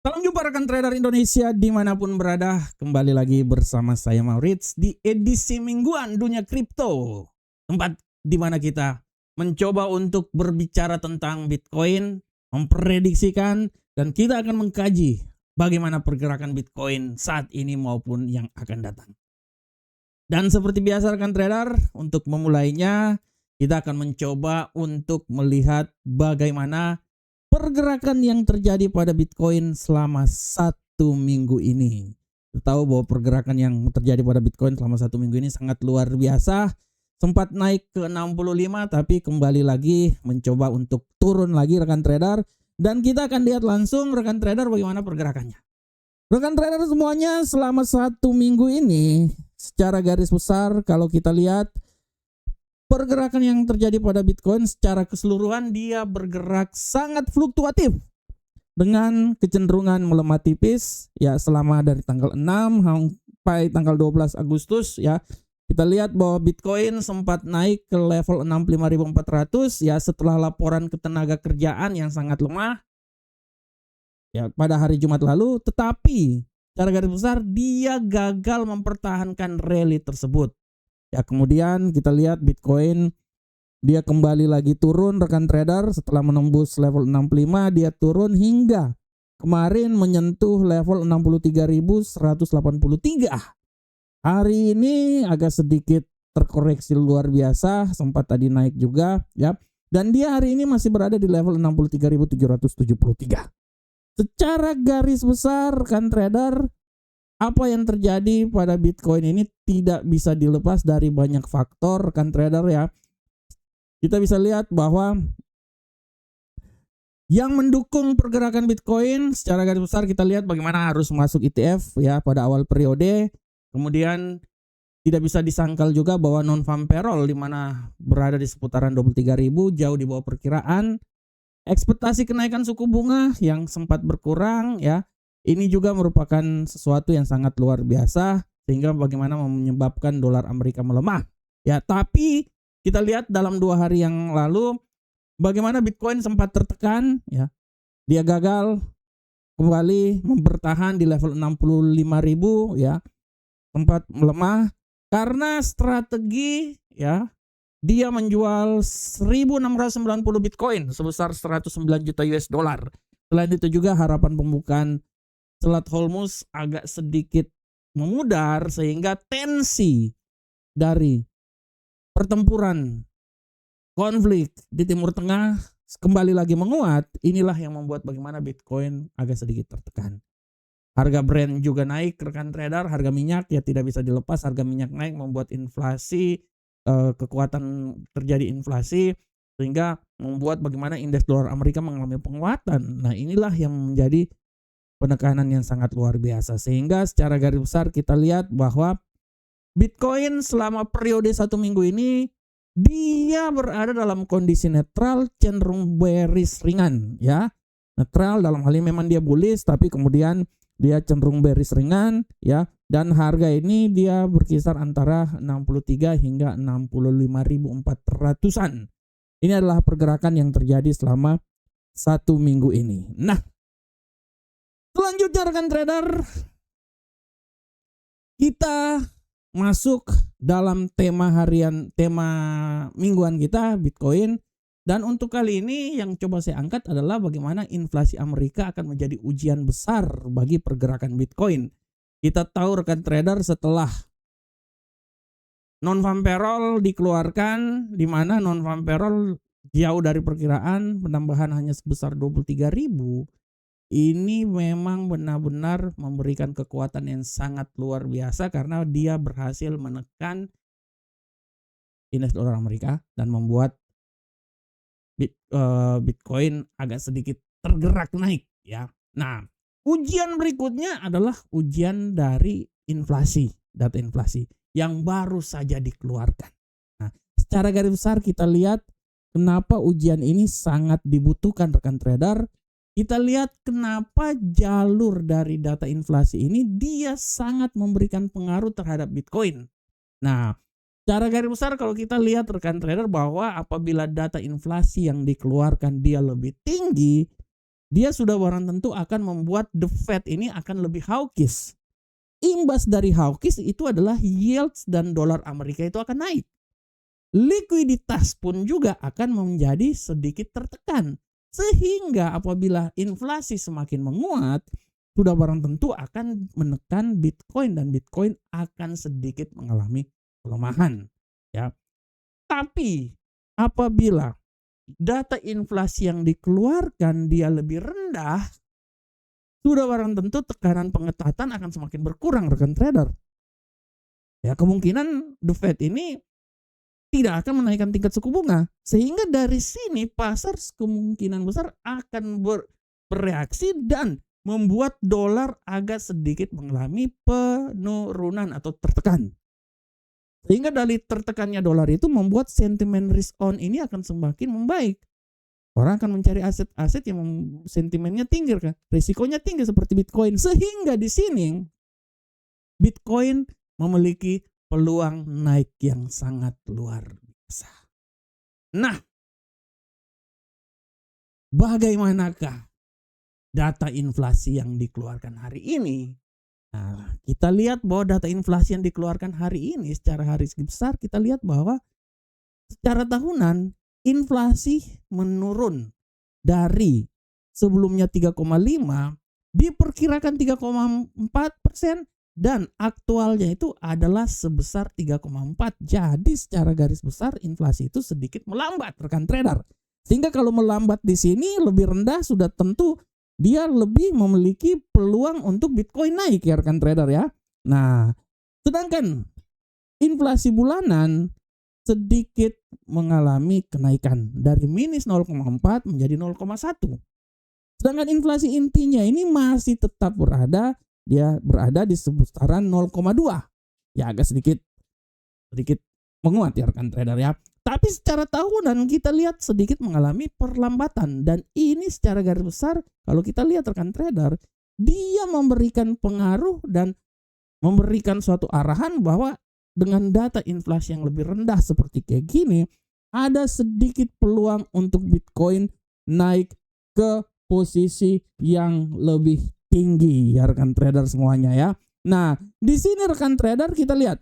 Salam jumpa rekan trader Indonesia dimanapun berada. Kembali lagi bersama saya Maurits di edisi mingguan dunia kripto. Tempat di mana kita mencoba untuk berbicara tentang Bitcoin, memprediksikan, dan kita akan mengkaji bagaimana pergerakan Bitcoin saat ini maupun yang akan datang. Dan seperti biasa rekan trader, untuk memulainya kita akan mencoba untuk melihat bagaimana pergerakan yang terjadi pada Bitcoin selama 1 minggu ini. Kita tahu bahwa pergerakan yang terjadi pada Bitcoin selama 1 minggu ini sangat luar biasa. Sempat naik ke 65 tapi kembali lagi mencoba untuk turun lagi rekan trader. Dan kita akan lihat langsung rekan trader bagaimana pergerakannya. Rekan trader semuanya, selama 1 minggu ini secara garis besar kalau kita lihat pergerakan yang terjadi pada Bitcoin secara keseluruhan dia bergerak sangat fluktuatif dengan kecenderungan melemah tipis ya selama dari tanggal 6 sampai tanggal 12 Agustus ya. Kita lihat bahwa Bitcoin sempat naik ke level 65.400 ya setelah laporan ketenaga kerjaan yang sangat lemah ya pada hari Jumat lalu, tetapi secara garis besar dia gagal mempertahankan rally tersebut. Ya, kemudian kita lihat Bitcoin dia kembali lagi turun rekan trader setelah menembus level 65, dia turun hingga kemarin menyentuh level 63.183. Hari ini agak sedikit terkoreksi luar biasa, sempat tadi naik juga ya. Dan dia hari ini masih berada di level 63.773. Secara garis besar rekan trader, apa yang terjadi pada Bitcoin ini tidak bisa dilepas dari banyak faktor rekan trader ya. Kita bisa lihat bahwa yang mendukung pergerakan Bitcoin secara garis besar kita lihat bagaimana harus masuk ETF ya pada awal periode. Kemudian tidak bisa disangkal juga bahwa non-farm payroll di mana berada di seputaran 23.000 jauh di bawah perkiraan. Ekspektasi kenaikan suku bunga yang sempat berkurang ya. Ini juga merupakan sesuatu yang sangat luar biasa sehingga bagaimana menyebabkan dolar Amerika melemah. Ya, tapi kita lihat dalam 2 hari yang lalu bagaimana Bitcoin sempat tertekan ya. Dia gagal kembali mempertahan di level 65.000 ya. Sempat melemah karena strategi ya. Dia menjual 1.690 Bitcoin sebesar 109 juta US dollar. Selain itu juga harapan pembukaan Selat Hormuz agak sedikit memudar sehingga tensi dari pertempuran konflik di Timur Tengah kembali lagi menguat. Inilah yang membuat bagaimana Bitcoin agak sedikit tertekan. Harga Brent juga naik rekan trader, harga minyak ya tidak bisa dilepas, harga minyak naik membuat inflasi kekuatan terjadi inflasi sehingga membuat bagaimana indeks dolar Amerika mengalami penguatan. Nah, inilah yang menjadi penekanan yang sangat luar biasa sehingga secara garis besar kita lihat bahwa Bitcoin selama periode 1 minggu ini dia berada dalam kondisi netral cenderung bearish ringan ya. Netral dalam hal ini memang dia bullish tapi kemudian dia cenderung bearish ringan ya, dan harga ini dia berkisar antara 63 hingga 65.400-an. Ini adalah pergerakan yang terjadi selama 1 minggu ini. Nah, selanjutnya rekan trader, kita masuk dalam tema mingguan kita Bitcoin. Dan untuk kali ini yang coba saya angkat adalah bagaimana inflasi Amerika akan menjadi ujian besar bagi pergerakan Bitcoin. Kita tahu rekan trader setelah non-farm payroll dikeluarkan di mana non-farm payroll jauh dari perkiraan, penambahan hanya sebesar 23.000. Ini memang benar-benar memberikan kekuatan yang sangat luar biasa karena dia berhasil menekan indeks dolar Amerika dan membuat Bitcoin agak sedikit tergerak naik ya. Nah, ujian berikutnya adalah ujian dari inflasi, data inflasi yang baru saja dikeluarkan. Nah, secara garis besar kita lihat kenapa ujian ini sangat dibutuhkan rekan trader. Kita lihat kenapa jalur dari data inflasi ini dia sangat memberikan pengaruh terhadap Bitcoin. Nah, secara garis besar kalau kita lihat rekan trader bahwa apabila data inflasi yang dikeluarkan dia lebih tinggi, dia sudah barang tentu akan membuat the Fed ini akan lebih hawkish. Imbas dari hawkish itu adalah yields dan dolar Amerika itu akan naik. Likuiditas pun juga akan menjadi sedikit tertekan. Sehingga apabila inflasi semakin menguat, sudah barang tentu akan menekan Bitcoin dan Bitcoin akan sedikit mengalami pelemahan. Ya. Tapi apabila data inflasi yang dikeluarkan dia lebih rendah, sudah barang tentu tekanan pengetatan akan semakin berkurang rekan trader. Ya, kemungkinan the Fed ini tidak akan menaikkan tingkat suku bunga, sehingga dari sini pasar kemungkinan besar akan bereaksi dan membuat dolar agak sedikit mengalami penurunan atau tertekan. Sehingga dari tertekannya dolar itu membuat sentimen risk on ini akan semakin membaik. Orang akan mencari aset-aset yang sentimennya tinggi kan, risikonya tinggi seperti Bitcoin. Sehingga di sini Bitcoin memiliki peluang naik yang sangat luar biasa. Nah, bagaimanakah data inflasi yang dikeluarkan hari ini? Nah, kita lihat bahwa data inflasi yang dikeluarkan hari ini secara garis besar kita lihat bahwa secara tahunan inflasi menurun dari sebelumnya 3,5 diperkirakan 3,4% dan aktualnya itu adalah sebesar 3,4. Jadi secara garis besar inflasi itu sedikit melambat rekan trader. Sehingga kalau melambat di sini lebih rendah sudah tentu dia lebih memiliki peluang untuk Bitcoin naik ya rekan trader ya. Nah, sedangkan inflasi bulanan sedikit mengalami kenaikan dari minus 0,4 menjadi 0,1. Sedangkan inflasi intinya ini masih tetap berada di sekitaran 0,2. Ya agak sedikit menguat ya rekan trader ya. Tapi secara tahunan kita lihat sedikit mengalami perlambatan dan ini secara garis besar kalau kita lihat rekan trader dia memberikan pengaruh dan memberikan suatu arahan bahwa dengan data inflasi yang lebih rendah seperti kayak gini ada sedikit peluang untuk Bitcoin naik ke posisi yang lebih tinggi ya rekan trader semuanya ya. Nah, di sini rekan trader kita lihat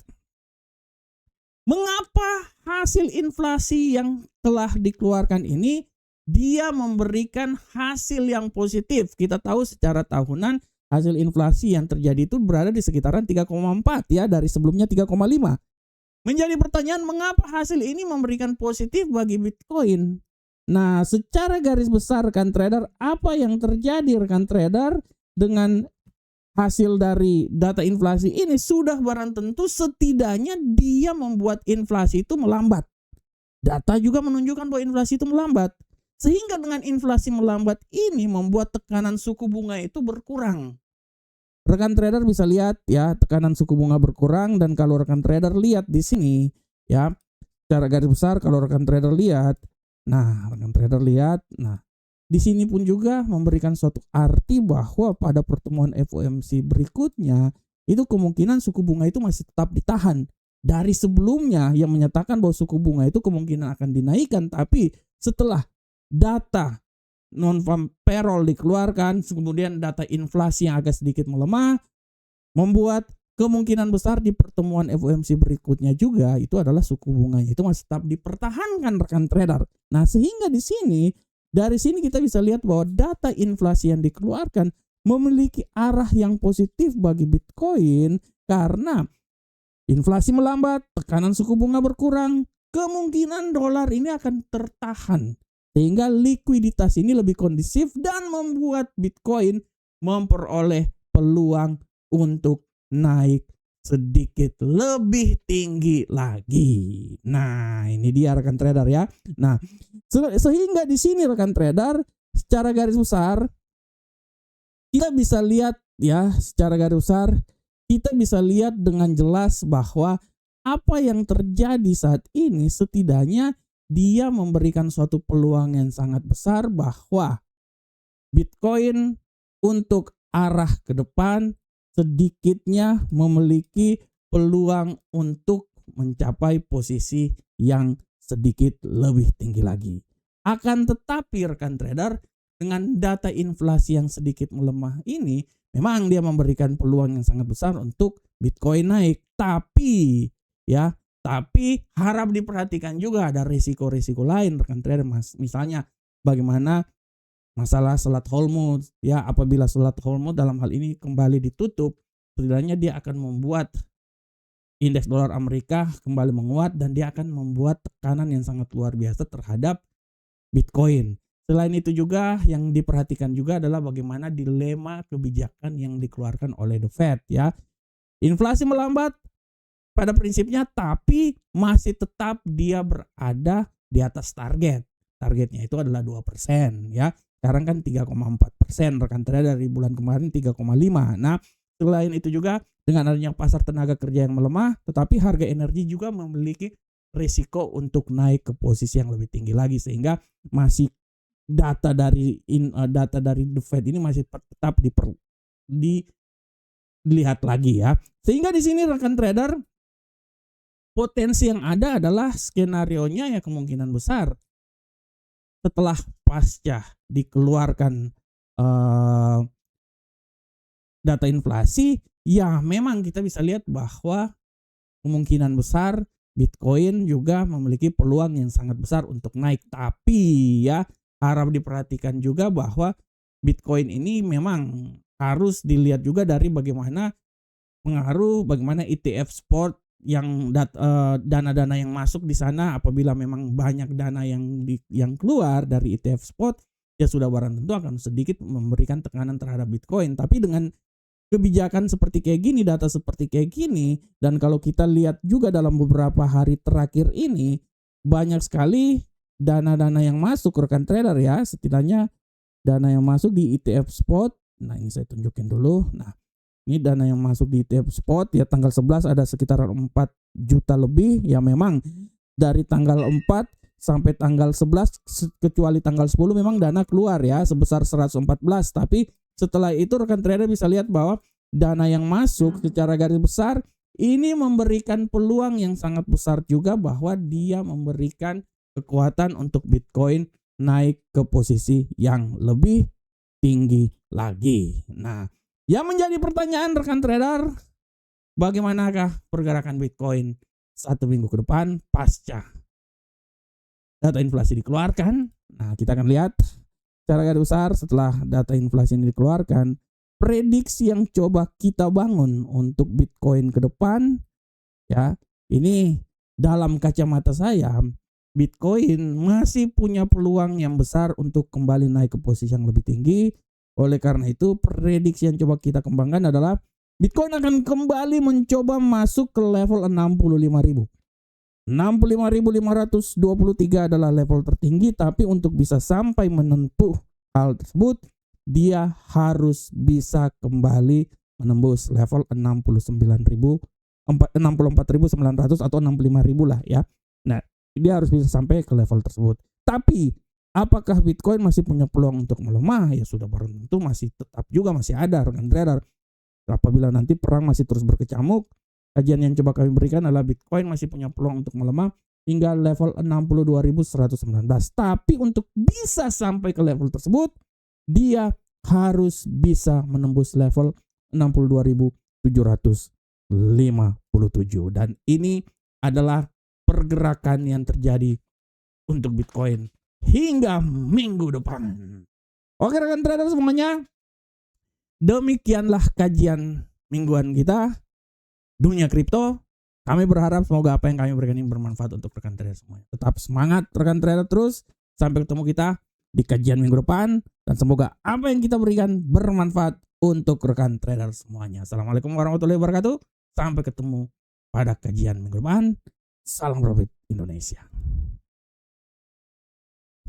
mengapa hasil inflasi yang telah dikeluarkan ini dia memberikan hasil yang positif. Kita tahu secara tahunan hasil inflasi yang terjadi itu berada di sekitaran 3,4 ya dari sebelumnya 3,5. Menjadi pertanyaan mengapa hasil ini memberikan positif bagi Bitcoin. Nah, secara garis besar rekan trader apa yang terjadi rekan trader dengan hasil dari data inflasi ini sudah barang tentu setidaknya dia membuat inflasi itu melambat. Data juga menunjukkan bahwa inflasi itu melambat. Sehingga dengan inflasi melambat ini membuat tekanan suku bunga itu berkurang. Rekan trader bisa lihat ya tekanan suku bunga berkurang dan kalau rekan trader lihat di sini ya secara garis besar kalau rekan trader lihat, di sini pun juga memberikan suatu arti bahwa pada pertemuan FOMC berikutnya itu kemungkinan suku bunga itu masih tetap ditahan. Dari sebelumnya yang menyatakan bahwa suku bunga itu kemungkinan akan dinaikkan, tapi setelah data non-farm payroll dikeluarkan, kemudian data inflasi yang agak sedikit melemah, membuat kemungkinan besar di pertemuan FOMC berikutnya juga itu adalah suku bunganya itu masih tetap dipertahankan rekan trader. Nah, sehingga di sini dari sini kita bisa lihat bahwa data inflasi yang dikeluarkan memiliki arah yang positif bagi Bitcoin karena inflasi melambat, tekanan suku bunga berkurang, kemungkinan dolar ini akan tertahan sehingga likuiditas ini lebih kondusif dan membuat Bitcoin memperoleh peluang untuk naik sedikit lebih tinggi lagi. Nah, ini dia rekan trader ya. Nah, sehingga di sini rekan trader secara garis besar kita bisa lihat ya, secara garis besar kita bisa lihat dengan jelas bahwa apa yang terjadi saat ini setidaknya dia memberikan suatu peluang yang sangat besar bahwa Bitcoin untuk arah ke depan sedikitnya memiliki peluang untuk mencapai posisi yang sedikit lebih tinggi lagi. Akan tetapi rekan trader, dengan data inflasi yang sedikit melemah ini, memang dia memberikan peluang yang sangat besar untuk Bitcoin naik. Tapi harap diperhatikan juga ada risiko-risiko lain rekan trader, misalnya bagaimana masalah selat Holmuz ya. Apabila selat Holmuz dalam hal ini kembali ditutup, setidaknya dia akan membuat indeks dolar Amerika kembali menguat dan dia akan membuat tekanan yang sangat luar biasa terhadap Bitcoin. Selain itu juga yang diperhatikan juga adalah bagaimana dilema kebijakan yang dikeluarkan oleh The Fed ya. Inflasi melambat pada prinsipnya, tapi masih tetap dia berada di atas target. Targetnya itu adalah 2% ya. Sekarang kan 3,4%, rekan trader, dari bulan kemarin 3,5. Nah, selain itu juga dengan adanya pasar tenaga kerja yang melemah, tetapi harga energi juga memiliki risiko untuk naik ke posisi yang lebih tinggi lagi, sehingga masih data dari The Fed ini masih tetap dilihat lagi ya. Sehingga di sini rekan trader, potensi yang ada adalah skenarionya ya kemungkinan besar setelah pasca dikeluarkan data inflasi, ya memang kita bisa lihat bahwa kemungkinan besar Bitcoin juga memiliki peluang yang sangat besar untuk naik. Tapi ya harap diperhatikan juga bahwa Bitcoin ini memang harus dilihat juga dari bagaimana pengaruh, bagaimana ETF spot yang dana-dana yang masuk di sana. Apabila memang banyak dana yang keluar dari ETF spot, ya sudah barang tentu akan sedikit memberikan tekanan terhadap Bitcoin. Tapi dengan kebijakan seperti kayak gini, data seperti kayak gini, dan kalau kita lihat juga dalam beberapa hari terakhir ini, banyak sekali dana-dana yang masuk rekan trader ya. Setidaknya dana yang masuk di ETF spot, nah ini saya tunjukin dulu. Nah, ini dana yang masuk di ETF spot ya, tanggal 11 ada sekitar 4 juta lebih. Ya memang dari tanggal 4 sampai tanggal 11, kecuali tanggal 10 memang dana keluar ya sebesar 114. Tapi setelah itu rekan trader bisa lihat bahwa dana yang masuk secara garis besar ini memberikan peluang yang sangat besar juga bahwa dia memberikan kekuatan untuk Bitcoin naik ke posisi yang lebih tinggi lagi. Nah, yang menjadi pertanyaan rekan trader, bagaimanakah pergerakan Bitcoin 1 minggu ke depan pasca data inflasi dikeluarkan? Nah, kita akan lihat secara garis besar setelah data inflasi ini dikeluarkan, prediksi yang coba kita bangun untuk Bitcoin ke depan ya, ini dalam kacamata saya Bitcoin masih punya peluang yang besar untuk kembali naik ke posisi yang lebih tinggi. Oleh karena itu, prediksi yang coba kita kembangkan adalah Bitcoin akan kembali mencoba masuk ke level 65.000. 65.523 adalah level tertinggi, tapi untuk bisa sampai menempuh hal tersebut, dia harus bisa kembali menembus level 64.900 atau 65.000 lah ya. Nah, dia harus bisa sampai ke level tersebut. Tapi apakah Bitcoin masih punya peluang untuk melemah? Ya sudah barang tentu masih tetap juga masih ada rekan trader. Apabila nanti perang masih terus berkecamuk, kajian yang coba kami berikan adalah Bitcoin masih punya peluang untuk melemah hingga level 62.119. Tapi untuk bisa sampai ke level tersebut, dia harus bisa menembus level 62.757. Dan ini adalah pergerakan yang terjadi untuk Bitcoin hingga minggu depan. Oke rekan trader semuanya, demikianlah kajian mingguan kita dunia kripto. Kami berharap semoga apa yang kami berikan ini bermanfaat untuk rekan trader semuanya. Tetap semangat rekan trader terus. Sampai ketemu kita di kajian minggu depan. Dan semoga apa yang kita berikan bermanfaat untuk rekan trader semuanya. Assalamualaikum warahmatullahi wabarakatuh. Sampai ketemu pada kajian minggu depan. Salam profit Indonesia.